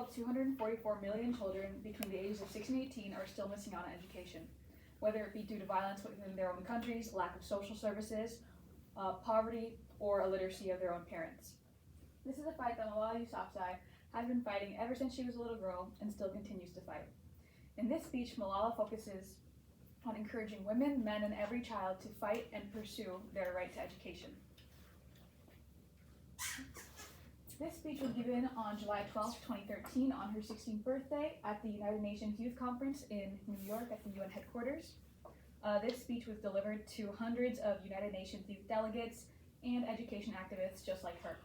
world, 244 million children between the ages of 6 and 18 are still missing out on education, whether it be due to violence within their own countries, lack of social services, poverty, or illiteracy of their own parents. This is a fight that Malala Yousafzai has been fighting ever since she was a little girl and still continues to fight. In this speech, Malala focuses on encouraging women, men, and every child to fight and pursue their right to education. This speech was given on July 12, 2013, on her 16th birthday at the United Nations Youth Conference in New York at the UN headquarters. This speech was delivered to hundreds of United Nations youth delegates and education activists just like her.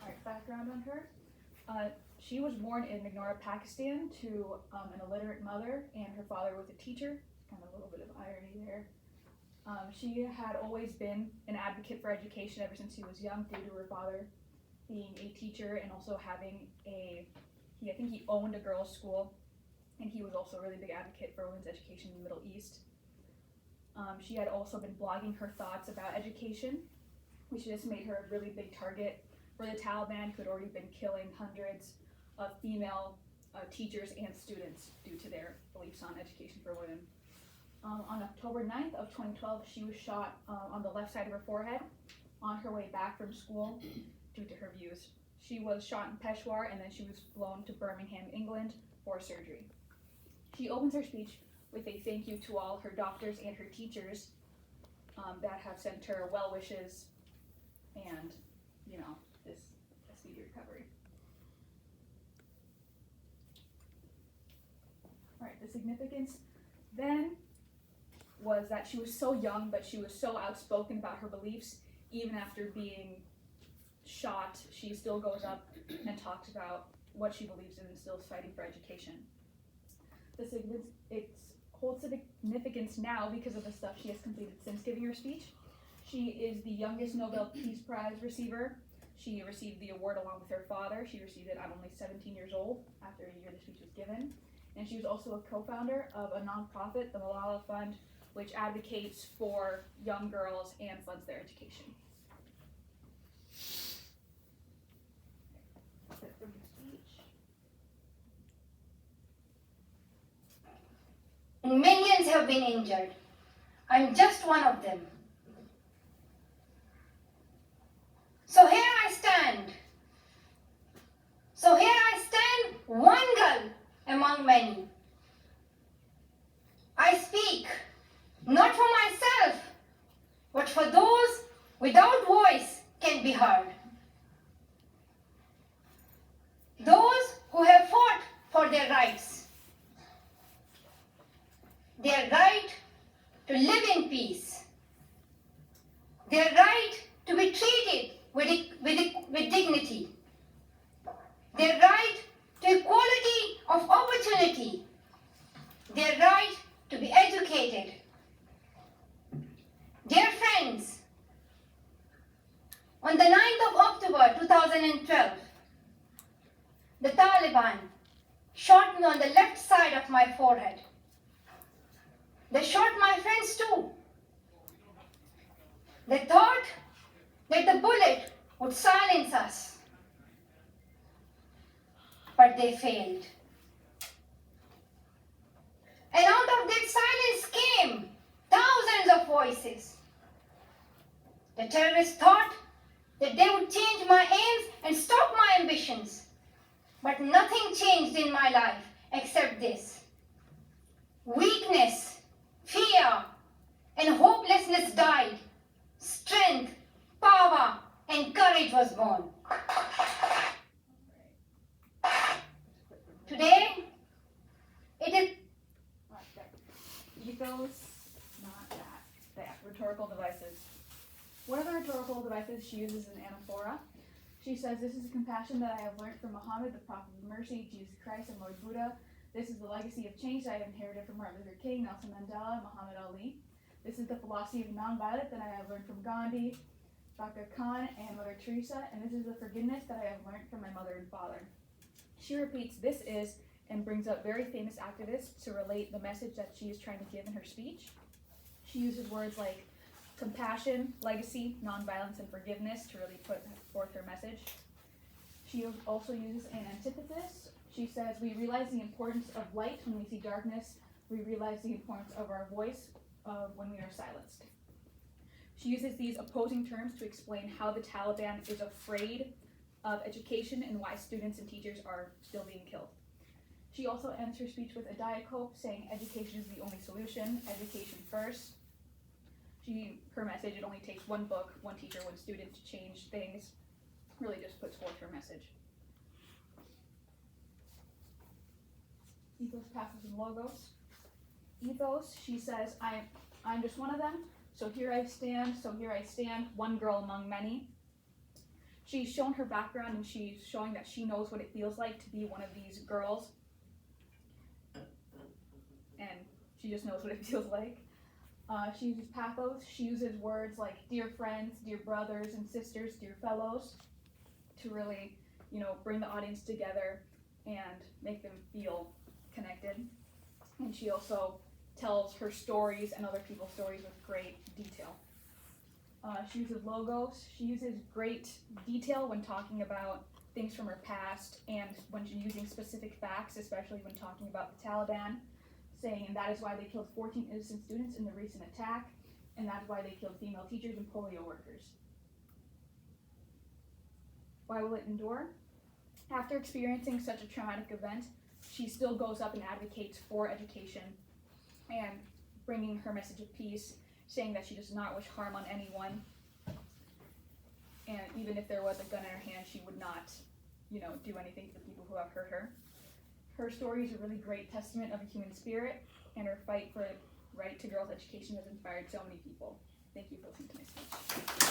All right, background on her. She was born in Nagara, Pakistan to an illiterate mother, and her father was a teacher. Kind of a little bit of irony there. She had always been an advocate for education ever since she was young, due to her father being a teacher and also having I think he owned a girls' school, and he was also a really big advocate for women's education in the Middle East. She had also been blogging her thoughts about education, which just made her a really big target for the Taliban, who had already been killing hundreds of female teachers and students due to their beliefs on education for women. On October 9th of 2012, she was shot on the left side of her forehead on her way back from school due to her views. She was shot in Peshawar, and then she was flown to Birmingham, England for surgery. She opens her speech with a thank you to all her doctors and her teachers that have sent her well wishes and, a speedy recovery. All right, the significance then was that she was so young, but she was so outspoken about her beliefs. Even after being shot, she still goes up and talks about what she believes in and still is fighting for education. It holds significance now because of the stuff she has completed since giving her speech. She is the youngest Nobel Peace Prize receiver. She received the award along with her father. She received it at only 17 years old, after a year the speech was given. And she was also a co-founder of a nonprofit, the Malala Fund, which advocates for young girls and funds their education. Millions have been injured. I'm just one of them. So here I stand, one girl among many. I speak not for myself, but for those without voice can be heard. Those who have fought for their rights. Their right to live in peace. Their right to be treated with dignity. Their right to equality of opportunity. Their right to be educated. Dear friends, on the 9th of October 2012, the Taliban shot me on the left side of my forehead. They shot my friends too. They thought that the bullet would silence us, but they failed. And out of that silence came thousands of voices. The terrorists thought that they would change my aims and stop my ambitions. But nothing changed in my life except this. Weakness, fear, and hopelessness died. Strength, power, and courage was born. Today, it is Ethos, not that. Rhetorical devices. One of the rhetorical devices she uses is an anaphora. She says, "This is a compassion that I have learned from Muhammad, the prophet of mercy, Jesus Christ, and Lord Buddha. This is the legacy of change that I have inherited from Martin Luther King, Nelson Mandela, and Muhammad Ali. This is the philosophy of nonviolence that I have learned from Gandhi, Dr. Khan, and Mother Teresa, and this is the forgiveness that I have learned from my mother and father." She repeats "this is" and brings up very famous activists to relate the message that she is trying to give in her speech. She uses words like compassion, legacy, nonviolence, and forgiveness to really put forth her message. She also uses an antithesis. She says, we realize the importance of light when we see darkness. We realize the importance of our voice when we are silenced. She uses these opposing terms to explain how the Taliban is afraid of education and why students and teachers are still being killed. She also ends her speech with a diacope saying education is the only solution, education first. Her message, it only takes one book, one teacher, one student to change things, really just puts forth her message. Ethos, pathos, and logos. Ethos, she says, I'm just one of them, so here I stand, one girl among many. She's shown her background and she's showing that she knows what it feels like to be one of these girls. And she just knows what it feels like. She uses pathos. She uses words like dear friends, dear brothers and sisters, dear fellows to really, bring the audience together and make them feel connected. And she also tells her stories and other people's stories with great detail. She uses logos. She uses great detail when talking about things from her past and when she's using specific facts, especially when talking about the Taliban, saying, and that is why they killed 14 innocent students in the recent attack, and that's why they killed female teachers and polio workers. Why will it endure? After experiencing such a traumatic event, she still goes up and advocates for education and bringing her message of peace, saying that she does not wish harm on anyone. And even if there was a gun in her hand, she would not, do anything to the people who have hurt her. Her story is a really great testament of a human spirit, and her fight for right to girls' education has inspired so many people. Thank you for listening to my speech.